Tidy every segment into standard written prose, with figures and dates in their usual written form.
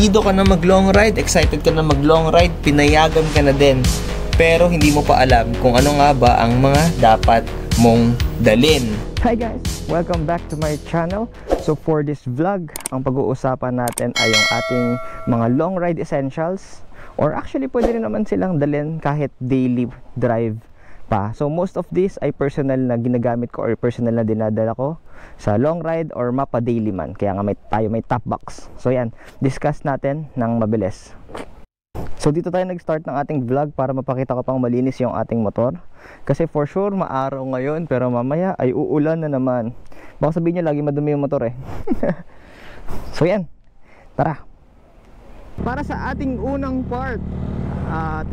desidido ka na mag long ride, excited ka na mag long ride, pinayagan ka na din. Pero hindi mo pa alam kung ano nga ba ang mga dapat mong dalin. Hi guys! Welcome back to my channel. So for this vlog, ang pag-uusapan natin ay yung ating mga long ride essentials. Or actually pwede rin naman silang dalhin kahit daily drive pa. So most of this ay personal na ginagamit ko or personal na dinadala ko sa long ride or mapa daily man. Kaya nga tayo may top box. So yan, discuss natin ng mabilis. So dito tayo nag-start ng ating vlog para mapakita ko pang malinis yung ating motor. Kasi for sure maaraw ngayon pero mamaya ay uulan na naman. Baka sabihin nyo lagi madumi yung motor eh. So yan, tara. Para sa ating unang part,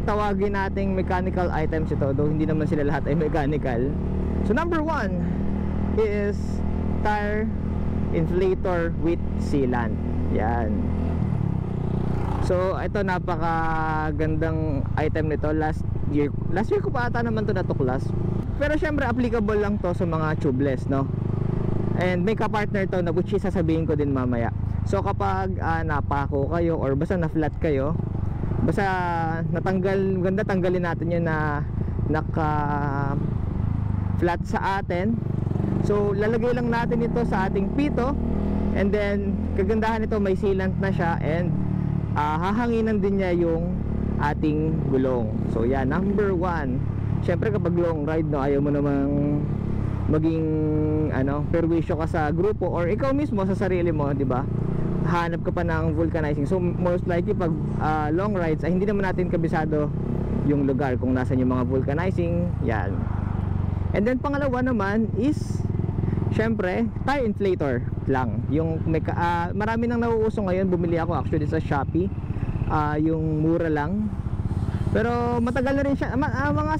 tatawagin nating mechanical items ito, though hindi naman sila lahat ay mechanical. So number 1 is tire inflator with sealant. Yan. So ito napakagandang item nito. Last year ko pa ata naman to natuklas. Pero syempre applicable lang to sa mga tubeless, no? And may ka-partner to na which is sasabihin ko din mamaya. So kapag napako kayo or basta na-flat kayo, basta natanggal, ganda tanggalin natin yun na naka-flat sa atin. So lalagay lang natin ito sa ating pito. And then kagandahan nito may sealant na siya and hahanginan din niya yung ating gulong. So yan, number 1. Syempre kapag long ride, no, ayaw mo namang maging perwisyo ka sa grupo or ikaw mismo sa sarili mo, di ba? Hanap ka pa ng vulcanizing. So most likely pag long rides ay hindi naman natin kabisado yung lugar kung nasan yung mga vulcanizing. Yan. And then pangalawa naman is syempre tire inflator lang. Yung marami nang nauuso ngayon. Bumili ako actually sa Shopee, yung mura lang. Pero matagal na rin siya,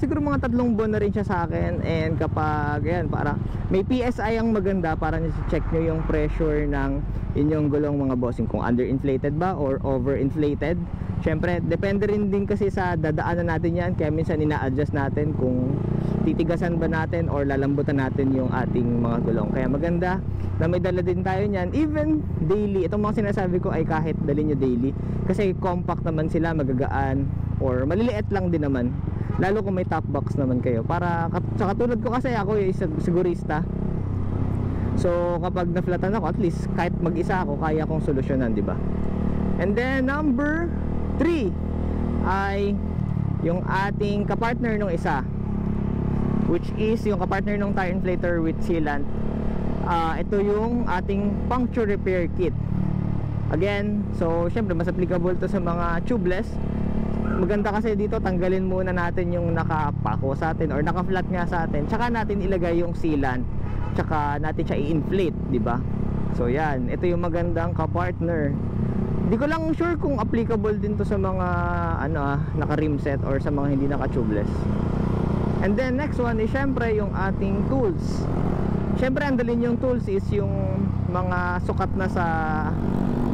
siguro mga 3 buwan na rin siya sa akin. And kapag yan, para may PSI ang maganda para nisi-check nyo yung pressure ng inyong gulong mga bossing, kung underinflated ba or overinflated. Syempre depende rin din kasi sa dadaanan natin yan, kaya minsan ina-adjust natin kung titigasan ba natin or lalambutan natin yung ating mga gulong. Kaya maganda na may dala din tayo niyan, even daily. Itong mga sinasabi ko ay kahit dalhin nyo daily, kasi compact naman sila, magagaan or maliliit lang din naman, lalo kung may top box naman kayo. Para sa katulad ko, kasi ako yung sigurista, so kapag na-flatan ako, at least kahit mag-isa ako, kaya kong solusyonan, di ba? And then number 3 ay yung ating kapartner nung isa, which is yung kapartner nung tire inflator with sealant. Ito yung ating puncture repair kit. Again, so syempre mas applicable to sa mga tubeless. Maganda kasi dito, tanggalin muna natin yung nakapako sa atin or naka-flat nga sa atin, tsaka natin ilagay yung sealant, tsaka natin siya i-inflate, di ba? So yan, ito yung magandang ka-partner. Di ko lang sure kung applicable din to sa mga naka-rim set or sa mga hindi naka-tubeless. And then next one is syempre yung ating tools. Syempre ang dalhin yung tools is yung mga sukat na sa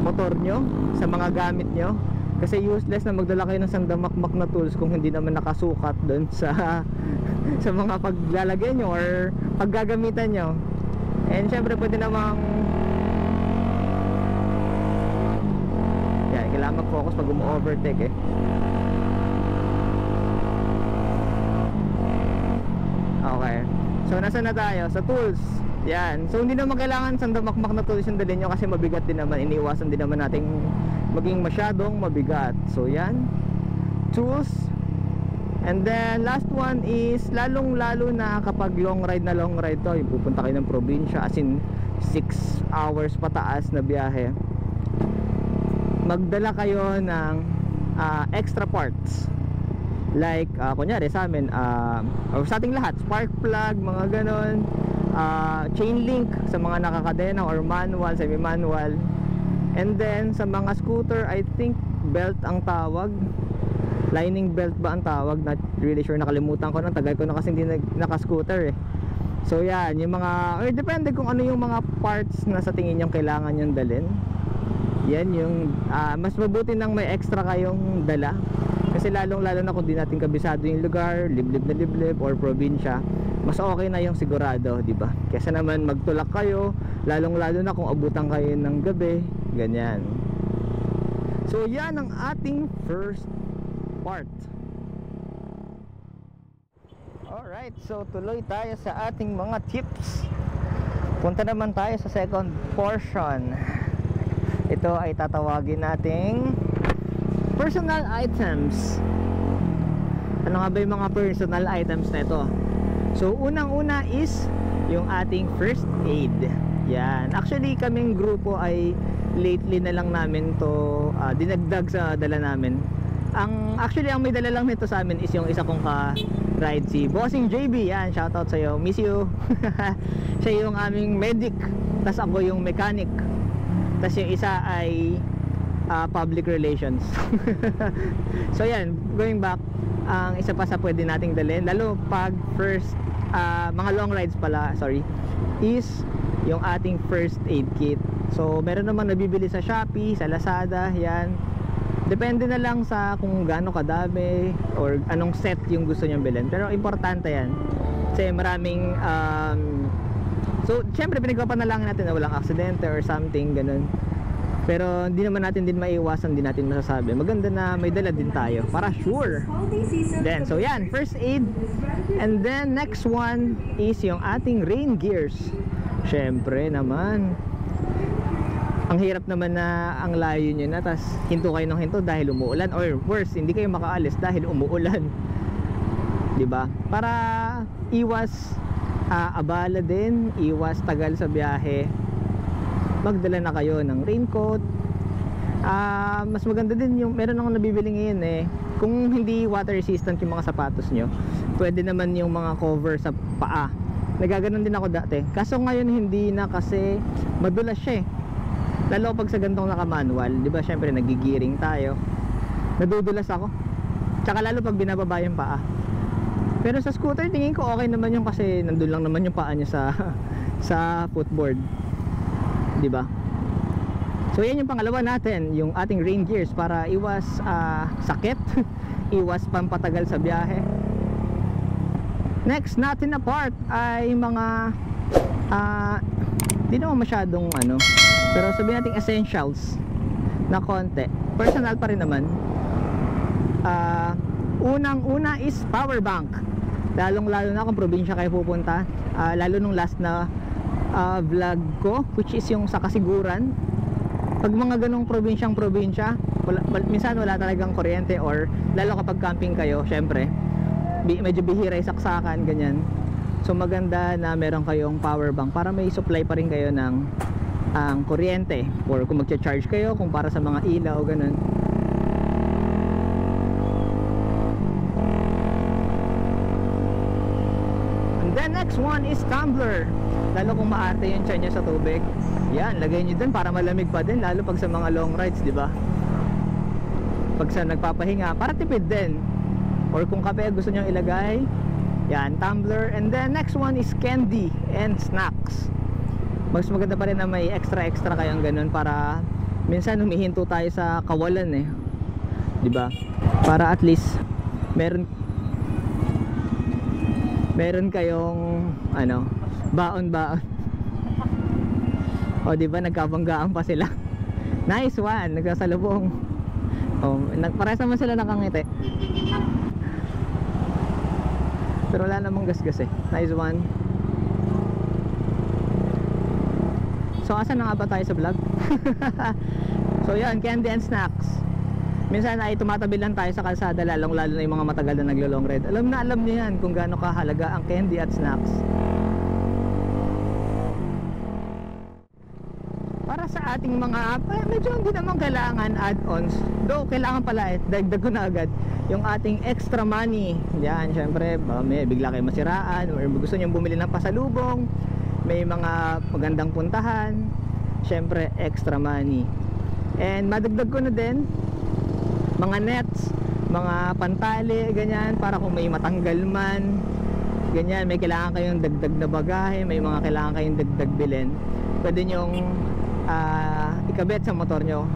motor nyo, sa mga gamit nyo. Kasi useless na magdala kayo ng sandamakmak na tools kung hindi naman nakasukat doon sa mga paglalagay nyo or paggagamitan nyo. And syempre pwede namang yan, kailangan mag-focus pag umu-overtake eh. Okay, so nasa na tayo? Sa tools. Yan, so hindi naman kailangan sandamakmak na tools yung dalhin nyo kasi mabigat din naman. Iniiwasan din naman nating maging masyadong mabigat. So yan, tools. And then last one is lalong lalo na kapag long ride to, yung pupunta kayo ng probinsya, as in 6 hours pataas na biyahe, magdala kayo ng extra parts. Like kunyari sa amin, or sa ating lahat, spark plug, mga ganon, chain link sa mga nakakadena or manual, semi-manual. And then sa mga scooter, I think belt ang tawag, lining belt ba ang tawag, not really sure, nakalimutan ko na, tagal ko na kasi hindi naka-scooter eh. So yan, yung mga, or depende kung ano yung mga parts na sa tingin nyo kailangan yung dalhin. Yan yung mas mabuti nang may extra kayong dala. Kasi lalong lalo na kung di natin kabisado yung lugar, liblib na liblib or probinsya, mas okay na yung sigurado, di ba? Kesa naman magtulak kayo, lalong lalo na kung abutan kayo ng gabi, ganyan. So yan ang ating first part. Alright, so tuloy tayo sa ating mga tips. Punta naman tayo sa second portion. Ito ay tatawagin nating personal items. Ano nga ba yung mga personal items na ito? So unang-una is yung ating first aid. Yan. Actually kaming grupo ay lately na lang namin to dinagdag sa dala namin. Actually ang may dala lang nito sa amin is yung isa kong ka-ride, si Bossing JB. Yan, shoutout sa'yo, miss you. Siya yung aming medic, tas ako yung mechanic, tas yung isa ay public relations. So yan, going back, ang isa pa sa pwede nating dalhin, lalo pag first mga long rides pala, sorry, is yung ating first aid kit. So meron naman nabibili sa Shopee, sa Lazada, yan. Depende na lang sa kung gaano kadami or anong set yung gusto nyong bilhin. Pero importante yan. Kasi maraming so syempre pinagpapanalangin natin na walang aksidente or something ganun. Pero hindi naman natin din maiiwasan, din natin masasabi. Maganda na may dala din tayo para sure. Then so yan, first aid. And then next one is yung ating rain gears. Syempre naman, ang hirap naman na ang layo nyo na, tas hinto kayo ng hinto dahil umuulan, or worse, hindi kayo makaalis dahil umuulan, diba? Para iwas abala din, iwas tagal sa biyahe, magdala na kayo ng raincoat. Mas maganda din yung meron akong nabibili ngayon kung hindi water resistant yung mga sapatos nyo, pwede naman yung mga cover sa paa. Nagaganon din ako dati, kaso ngayon hindi na kasi madulas siya lalo pag sa gantong naka-manual, di ba? Syempre nagigiring tayo, nadudulas ako, tsaka lalo pag binababa yung paa. Pero sa scooter tingin ko okay naman yung kasi nandun lang naman yung paa niya sa footboard, di ba? So yan yung pangalawa natin, yung ating rain gears para iwas sakit, iwas pampatagal sa biyahe. Next natin na part ay mga di naman masyadong pero sabihin natin essentials na konti, personal pa rin naman. Unang-una is power bank, lalong-lalo na kung probinsya kayo pupunta, lalo nung last na vlog ko, which is yung sa Kasiguran. Pag mga ganong probinsya, minsan wala talagang kuryente, or lalo kapag camping kayo, syempre medyo bihira yung saksakan, ganyan. So maganda na meron kayong power bank para may supply pa rin kayo ng kuryente, or kung magcha-charge kayo, kung para sa mga ilaw, ganun. And then next one is tumbler, lalo kung maarte yung tiyan nyo sa tubig, yan, lagay nyo dun para malamig pa din, lalo pag sa mga long rides, di ba? Pag sa nagpapahinga, para tipid din, or kung kape gusto nyo ilagay, yan, tumbler. And then next one is candy and snacks. Mas maganda pa rin na may extra kayong ganun, para minsan humihinto tayo sa kawalan diba? Para at least meron kayong baon-baon. O diba, nagkabanggaan pa sila. Nice one, nagsasalubong. Parehas naman sila nakangiti, pero wala namang gasgas Nice one. So asan na nga ba tayo sa vlog? So yan, candy and snacks. Minsan ay tumatabi lang tayo sa kalsada, lalong lalo na yung mga matagal na naglo-long ride. Alam niyo yan kung gaano kahalaga ang candy at snacks. Para sa ating mga medyo hindi naman kailangan add-ons, though kailangan pala dagdag ko na agad yung ating extra money. Yan, syempre may bigla kayo masiraan, or gusto nyo bumili ng pasalubong, may mga magandang puntahan, syempre extra money. And madagdag ko na din mga nets, mga pantali, ganyan, para kung may matanggal man, ganyan, may kailangan kayong dagdag na bagahe, may mga kailangan kayong dagdag bilhin, pwede nyong ikabit sa motor nyo.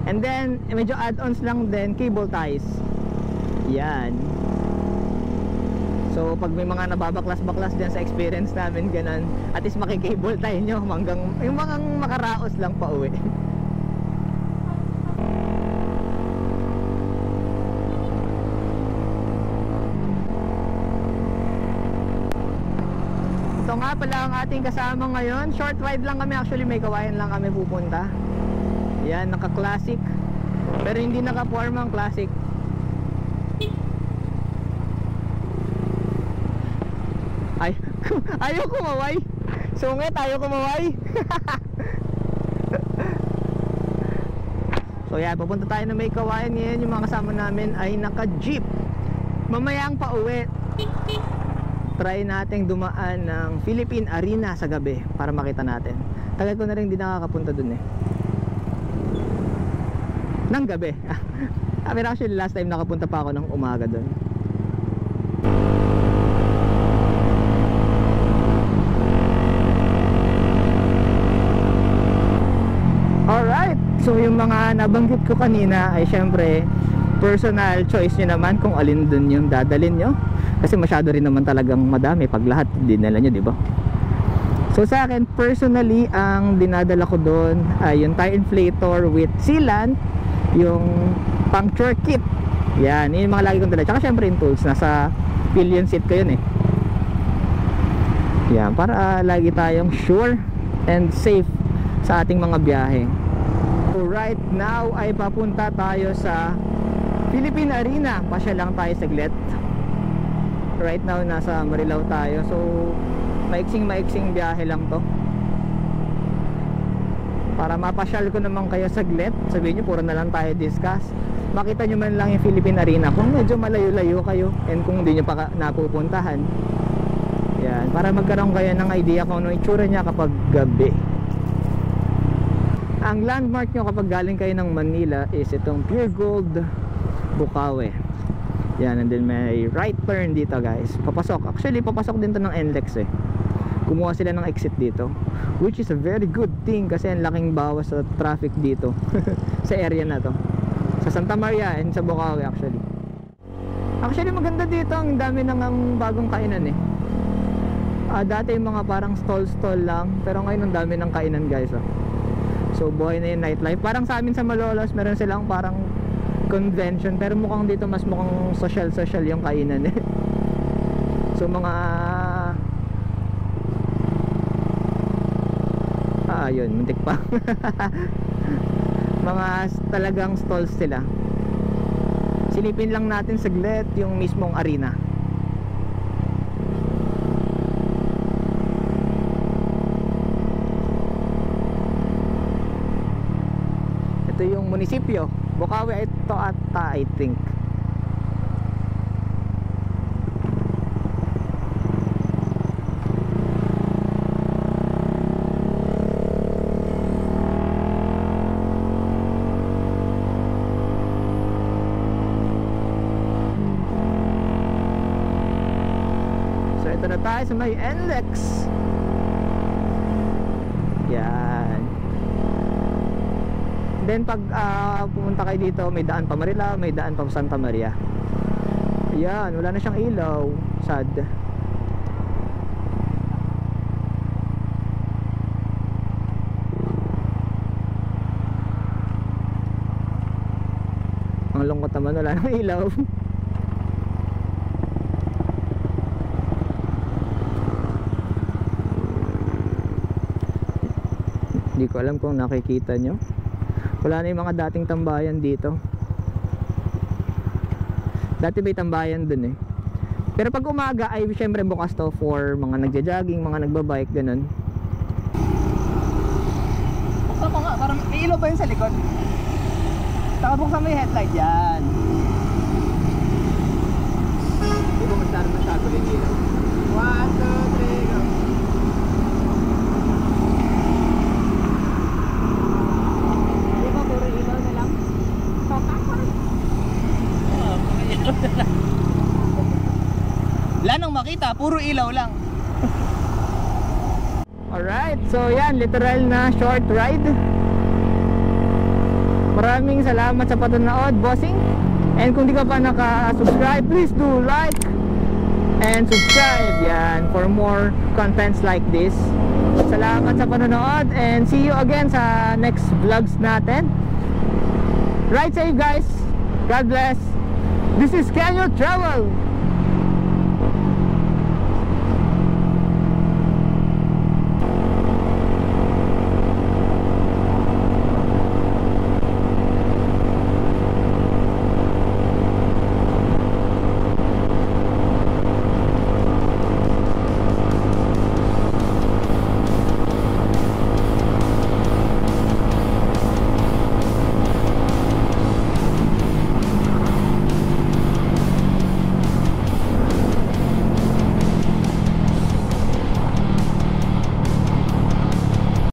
And then medyo add-ons lang din, cable ties. Yan. So pag may mga nababaklas-baklas dyan sa experience namin, ganun, at least makikable tie nyo hanggang yung mga makaraos lang pa uwi. pala ang ating kasama ngayon. Short ride lang kami, actually may kawayan lang kami pupunta. Yan, naka-classic. Pero hindi naka-formang classic. Ay, ayaw kumaway. Sungit, ayaw kumaway. So yan, pupunta tayo na may kawayan ngayon. Yung mga kasama namin ay naka-jeep. Mamaya ang pauwi, try nating dumaan ng Philippine Arena sa gabi para makita natin. Tagal ko na rin hindi nakakapunta dun eh. Nang gabi. Pero actually last time nakapunta pa ako ng umaga dun. Alright, so yung mga nabanggit ko kanina ay syempre personal choice nyo naman kung alin dun yung dadalin nyo. Kasi masyado rin naman talagang madami pag lahat dinala nyo, diba? So sa akin, personally, ang dinadala ko dun ay yung tire inflator with sealant, yung puncture kit. Yan, yun yung mga lagi kong dala. Tsaka syempre yung tools, nasa pillion seat ko yun eh. Yan, para lagi tayong sure and safe sa ating mga biyahe. So right now ay papunta tayo sa Philippine Arena. Pasya lang tayo saglit. Right now nasa Marilao tayo. So maiksing biyahe lang to. Para mapasyal ko naman kayo saglit. Sabihin nyo puro na lang tayo discuss. Makita nyo man lang yung Philippine Arena kung medyo malayo-layo kayo and kung hindi nyo pa napupuntahan. Yan, para magkaroon kayo ng idea kung ano itsura niya kapag gabi. Ang landmark nyo kapag galing kayo ng Manila is itong Pure Gold Bukawi. Yan, and then may right turn dito guys. Papasok, actually papasok din to ng NLEX eh. Kumuha sila ng exit dito, which is a very good thing kasi ang laking bawas sa traffic dito sa area na to, sa Santa Maria and sa Bukawi actually. Actually maganda dito, ang dami nang bagong kainan eh. Dati yung mga parang stall lang, pero ngayon ang dami ng kainan guys oh. So buhay na yung nightlife. Parang sa amin sa Malolos meron silang parang convention, pero mukhang dito mas mukhang social yung kainan eh. So mga yun, muntik pa. Mga talagang stalls sila. Silipin lang natin saglit yung mismong arena. Ito yung munisipyo Bukawi, ito ata I think. So ito na tayo sa may NLEX. Yan. Then pag pumunta kayo dito, may daan pa Marilao, may daan pa Santa Maria. Yan, wala na siyang ilaw. Sad. Ang lungkot naman, wala nang ilaw. Hindi ko alam kung nakikita nyo. Wala na yung mga dating tambayan dito. Dati may tambayan dun eh. Pero pag umaga ay syempre bukas to for mga nagja-jogging, mga nagbabike, ganun. Buksan mo nga, parang may ilaw pa yun sa likod. Saka buksan mo yung headlight, yan. Hindi mo masyado yung ilaw. 1, 2, 3, go. Wala nang makita, puro ilaw lang. Alright, so yan, literal na short ride. Maraming salamat sa panonood, bossing. And kung di ka pa naka-subscribe, please do like and subscribe yan for more contents like this. Salamat sa panonood and see you again sa next vlogs natin. Ride safe guys. God bless. This is Kenyo Travel.